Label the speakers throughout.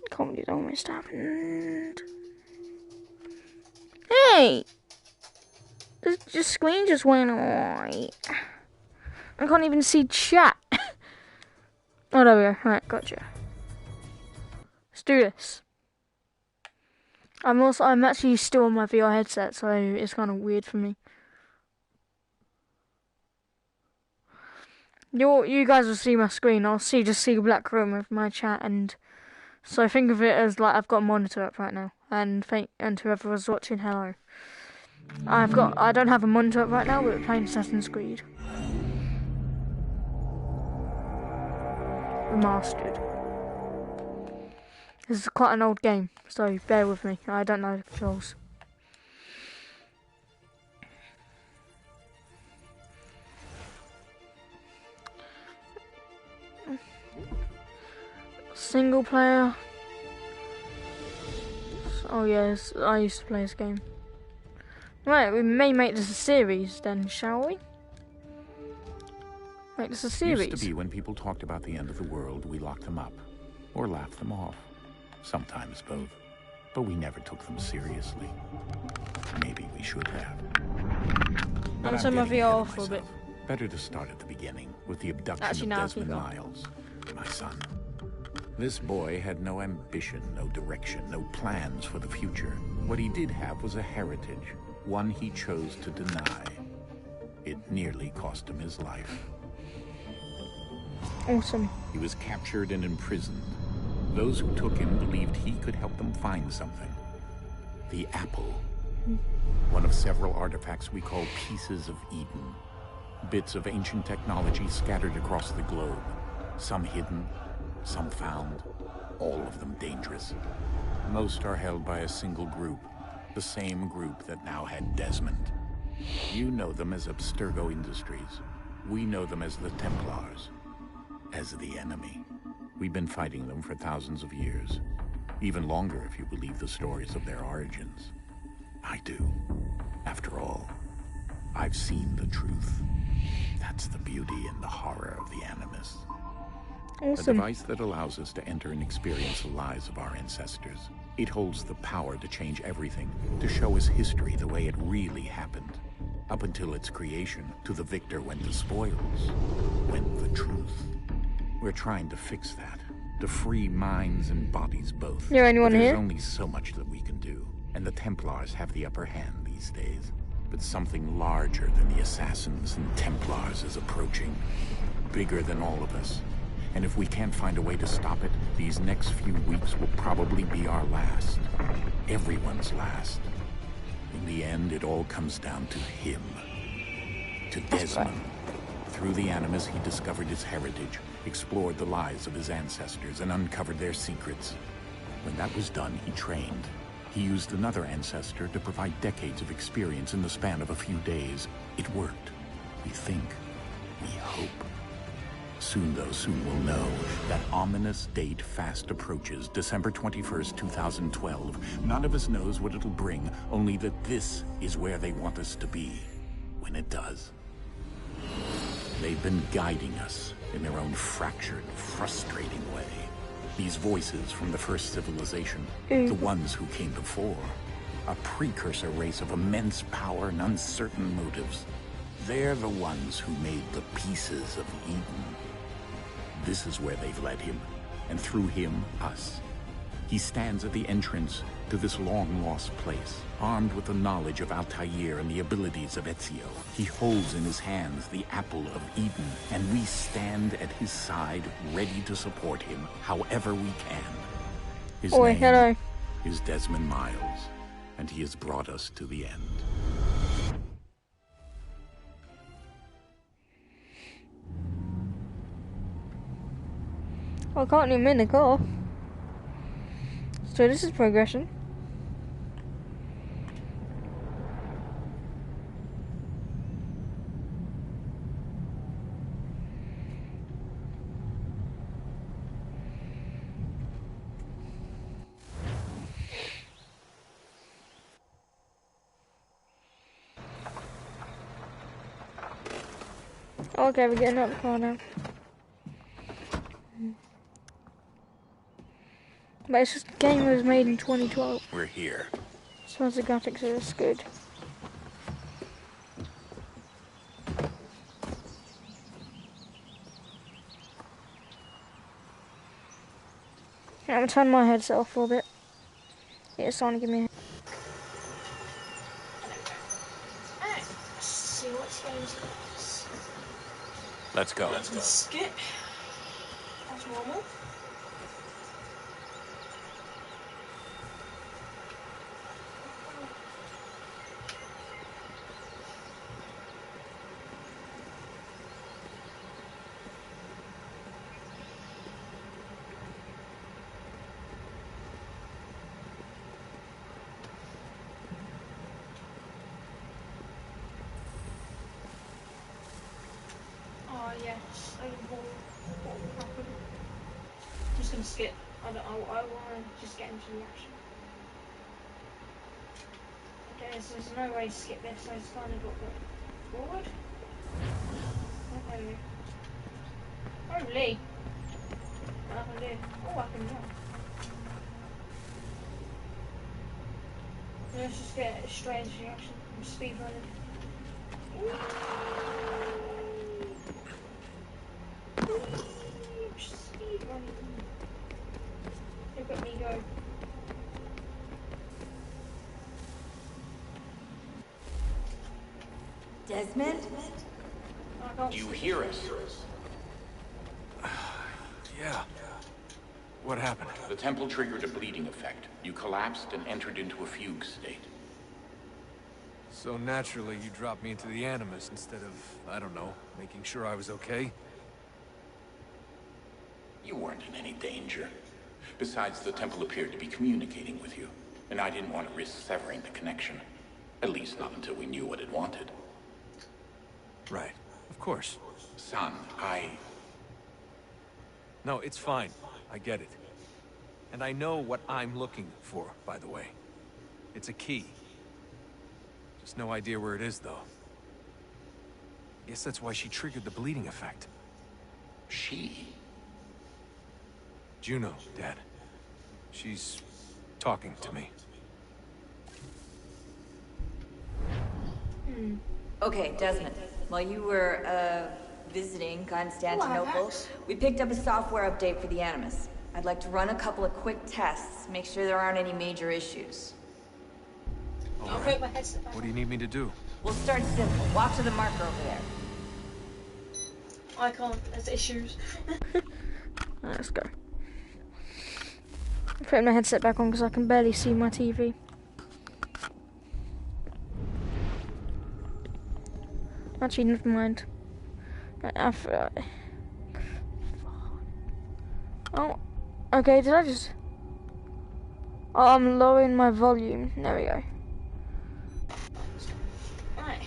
Speaker 1: Can't believe it almost happened. Hey! The screen just went away. I can't even see chat. Oh, there we go. Right, gotcha. Let's do this. I'm actually still on my VR headset, so it's kind of weird for me. You guys will see my screen. I'll just see a black room with my chat, and so think of it as like I've got a monitor up right now. And whoever was watching, hello. I don't have a monitor up right now, but we're playing Assassin's Creed Remastered. This is quite an old game, so bear with me. I don't know the controls. Single player. Oh yes, I used to play this game. Right, we may make this a series then, shall we? Make this a series.
Speaker 2: Used to be when people talked about the end of the world, we locked them up. Or laughed them off. Sometimes both. But we never took them seriously. Maybe we should have.
Speaker 1: I'm turn my VR off for a bit.
Speaker 2: Better to start at the beginning, with the abduction of Desmond Miles, my son. This boy had no ambition, no direction, no plans for the future. What he did have was a heritage, one he chose to deny. It nearly cost him his life.
Speaker 1: Awesome.
Speaker 2: He was captured and imprisoned. Those who took him believed he could help them find something. The apple. One of several artifacts we call pieces of Eden. Bits of ancient technology scattered across the globe. Some hidden, some found, all of them dangerous. Most are held by a single group, the same group that now had Desmond. You know them as Abstergo Industries. We know them as the Templars, as the enemy. We've been fighting them for thousands of years, even longer if you believe the stories of their origins. I do. After all, I've seen the truth. That's the beauty and the horror of the Animus.
Speaker 1: Awesome.
Speaker 2: A device that allows us to enter and experience the lives of our ancestors. It holds the power to change everything, to show us history the way it really happened. Up until its creation, to the victor went the spoils, went the truth. We're trying to fix that, to free minds and bodies both.
Speaker 1: You anyone
Speaker 2: There's
Speaker 1: here?
Speaker 2: only so much that we can do, and the Templars have the upper hand these days. But something larger than the Assassins and Templars is approaching, bigger than all of us. And if we can't find a way to stop it, these next few weeks will probably be our last. Everyone's last. In the end, it all comes down to him. To Desmond. Through the Animus, he discovered his heritage, explored the lives of his ancestors, and uncovered their secrets. When that was done, he trained. He used another ancestor to provide decades of experience in the span of a few days. It worked. We think. We hope. Soon, though, soon we'll know. That ominous date fast approaches, December 21st, 2012. None of us knows what it'll bring, only that this is where they want us to be, when it does. They've been guiding us in their own fractured, frustrating way. These voices from the first civilization, the ones who came before, a precursor race of immense power and uncertain motives. They're the ones who made the pieces of Eden. This is where they've led him, and through him, us. He stands at the entrance to this long-lost place, armed with the knowledge of Altair and the abilities of Ezio. He holds in his hands the apple of Eden, and we stand at his side, ready to support him however we can. His name is Desmond Miles, and he has brought us to the end.
Speaker 1: I can't even in the car. So this is progression. Okay, we're getting out of the car now. But it's just a game that was made in 2012.
Speaker 2: We're here.
Speaker 1: As far as the graphics are, it's good. I'm gonna turn my headset off for a bit. Yeah, it's trying to give me. Alright, let's see what's going on.
Speaker 2: Let's go.
Speaker 1: Skip. That's normal. Oh yes, I can hold what will happen. I'm just gonna skip. I want to just get into the action. Okay, so there's no way to skip this, so I just kind of got to go forward. Oh, there we go. Holy! What happened here? Oh, I can jump. Let's just get straight into the action. I'm speed running. Speed running. Look at me go.
Speaker 3: Desmond?
Speaker 2: Do you hear us?
Speaker 4: Yeah. What happened?
Speaker 2: The temple triggered a bleeding effect. You collapsed and entered into a fugue state.
Speaker 4: So naturally, you dropped me into the Animus instead of, I don't know, making sure I was okay?
Speaker 2: You weren't in any danger. Besides, the temple appeared to be communicating with you, and I didn't want to risk severing the connection. At least not until we knew what it wanted.
Speaker 4: Right. Of course.
Speaker 2: Son,
Speaker 4: No, it's fine. I get it. And I know what I'm looking for, by the way. It's a key. Just no idea where it is, though. Guess that's why she triggered the bleeding effect.
Speaker 2: She?
Speaker 4: Juno, Dad. She's talking to me.
Speaker 3: Okay, Desmond. While you were, visiting Constantinople, we picked up a software update for the Animus. I'd like to run a couple of quick tests, make sure there aren't any major issues.
Speaker 4: All right. What do you need me to do?
Speaker 3: We'll start simple. Walk to the marker over there.
Speaker 1: I can't, there's issues. Let's go. I'm putting my headset back on because I can barely see my TV. Actually, never mind. Oh, okay, did I just... Oh, I'm lowering my volume. There we go. Right.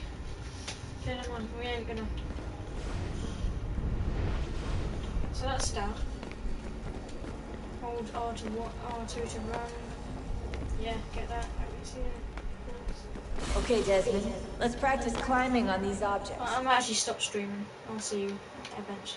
Speaker 1: Okay, never mind. We ain't gonna... So that's start. Hold R2 to run. Yeah, get that.
Speaker 3: Okay, Desmond. Let's practice climbing on these objects.
Speaker 1: I'm actually stopped streaming. I'll see you eventually.